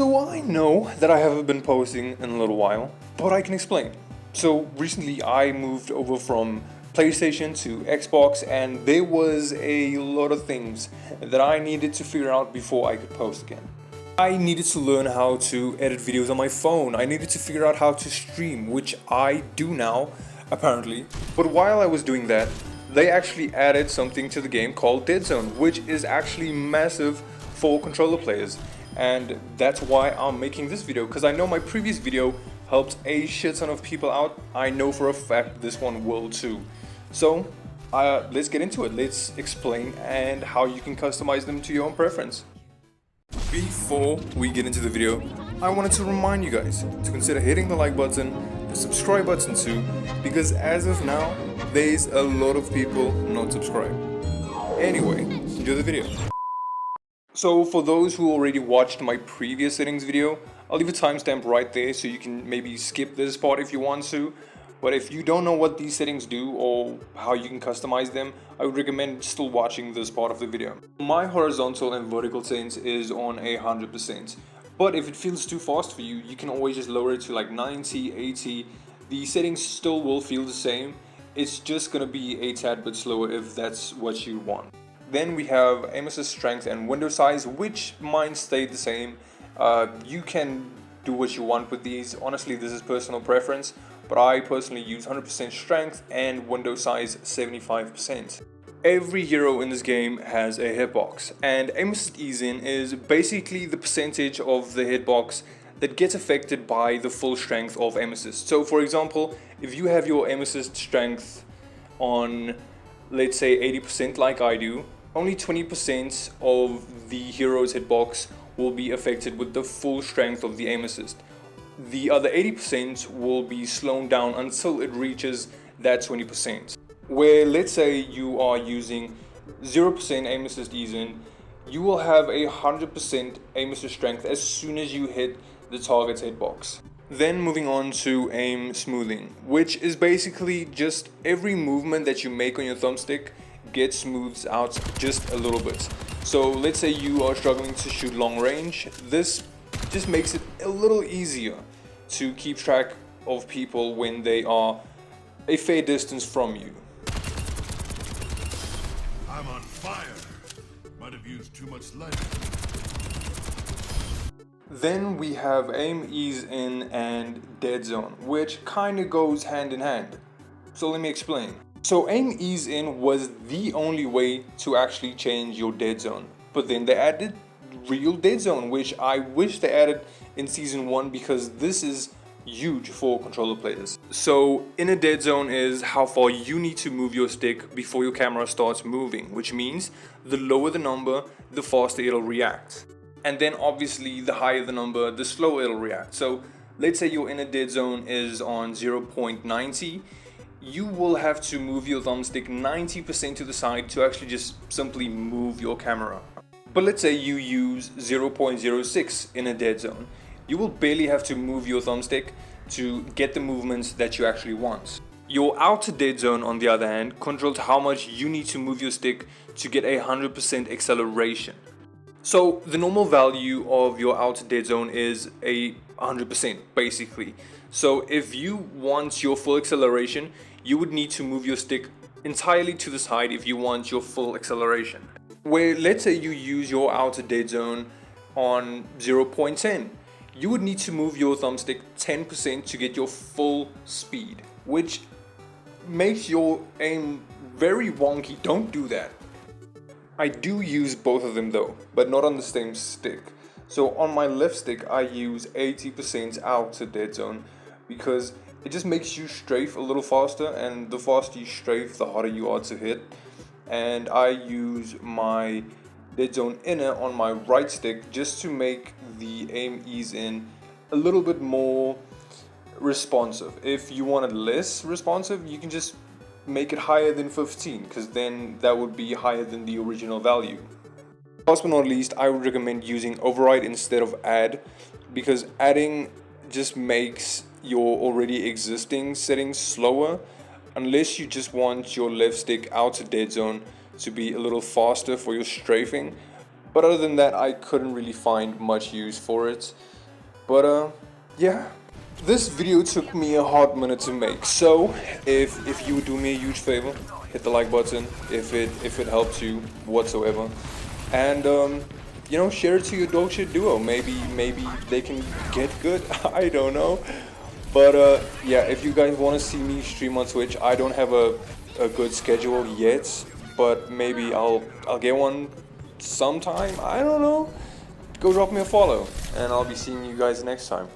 So I know that I haven't been posting in a little while, but I can explain. So recently I moved over from PlayStation to Xbox, and there was a lot of things that I needed to figure out before I could post again. I needed to learn how to edit videos on my phone. I needed to figure out how to stream, which I do now, apparently. But while I was doing that, they actually added something to the game called Deadzone, which is actually massive for controller players. And that's why I'm making this video, because I know my previous video helped a shit ton of people out. I know for a fact this one will too. So let's get into it. Let's explain and how you can customize them to your own preference. Before we get into the video, I wanted to remind you guys to consider hitting the like button, the subscribe button too, because as of now, there's a lot of people not subscribed. Anyway, enjoy the video. So for those who already watched my previous settings video, I'll leave a timestamp right there so you can maybe skip this part if you want to. But if you don't know what these settings do or how you can customize them, I would recommend still watching this part of the video. My horizontal and vertical sense is on 100%. But if it feels too fast for you, you can always just lower it to like 90, 80. The settings still will feel the same. It's just gonna be a tad bit slower if that's what you want. Then we have aim assist strength and window size, which mine stayed the same. You can do what you want with these. Honestly, this is personal preference, but I personally use 100% strength and window size 75%. Every hero in this game has a hitbox, and aim assist ease in is basically the percentage of the hitbox that gets affected by the full strength of aim assist. So for example, if you have your aim assist strength on, let's say 80% like I do, only 20% of the hero's hitbox will be affected with the full strength of the aim assist. The other 80% will be slowed down until it reaches that 20%. Where let's say you are using 0% aim assist ease in, you will have 100% aim assist strength as soon as you hit the target's hitbox. Then moving on to aim smoothing, which is basically just every movement that you make on your thumbstick gets smoothed out just a little bit. So let's say you are struggling to shoot long range, this just makes it a little easier to keep track of people when they are a fair distance from you. I'm on fire. Might have used too much light. Then we have aim ease in and dead zone, which kinda goes hand in hand. So let me explain. So aim ease in was the only way to actually change your dead zone, but then they added real dead zone, which I wish they added in season 1 because this is huge for controller players. So in a dead zone is how far you need to move your stick before your camera starts moving, which means the lower the number, the faster it'll react. And then obviously the higher the number, the slower it'll react. So let's say your inner dead zone is on 0.90, you will have to move your thumbstick 90% to the side to actually just simply move your camera. But let's say you use 0.06 in a dead zone, you will barely have to move your thumbstick to get the movements that you actually want. Your outer dead zone, on the other hand, controls how much you need to move your stick to get 100% acceleration. So the normal value of your outer dead zone is 100% basically. So if you want your full acceleration, you would need to move your stick entirely to the side if you want your full acceleration. Where let's say you use your outer dead zone on 0.10, you would need to move your thumbstick 10% to get your full speed, which makes your aim very wonky. Don't do that. I do use both of them though, but not on the same stick. So on my left stick I use 80% outer dead zone because it just makes you strafe a little faster, and the faster you strafe the harder you are to hit. And I use my dead zone inner on my right stick just to make the aim ease in a little bit more responsive. If you want it less responsive, you can just make it higher than 15, because then that would be higher than the original value. Last but not least, I would recommend using override instead of add, because adding just makes your already existing settings slower, unless you just want your left stick outer dead zone to be a little faster for your strafing. But other than that, I couldn't really find much use for it. But yeah. This video took me a hot minute to make, so if you would do me a huge favor, hit the like button if it helps you whatsoever, and you know, share it to your dog shit duo. Maybe they can get good. I don't know, but yeah, if you guys want to see me stream on Twitch, I don't have a good schedule yet, but maybe I'll get one sometime. I don't know. Go drop me a follow, and I'll be seeing you guys next time.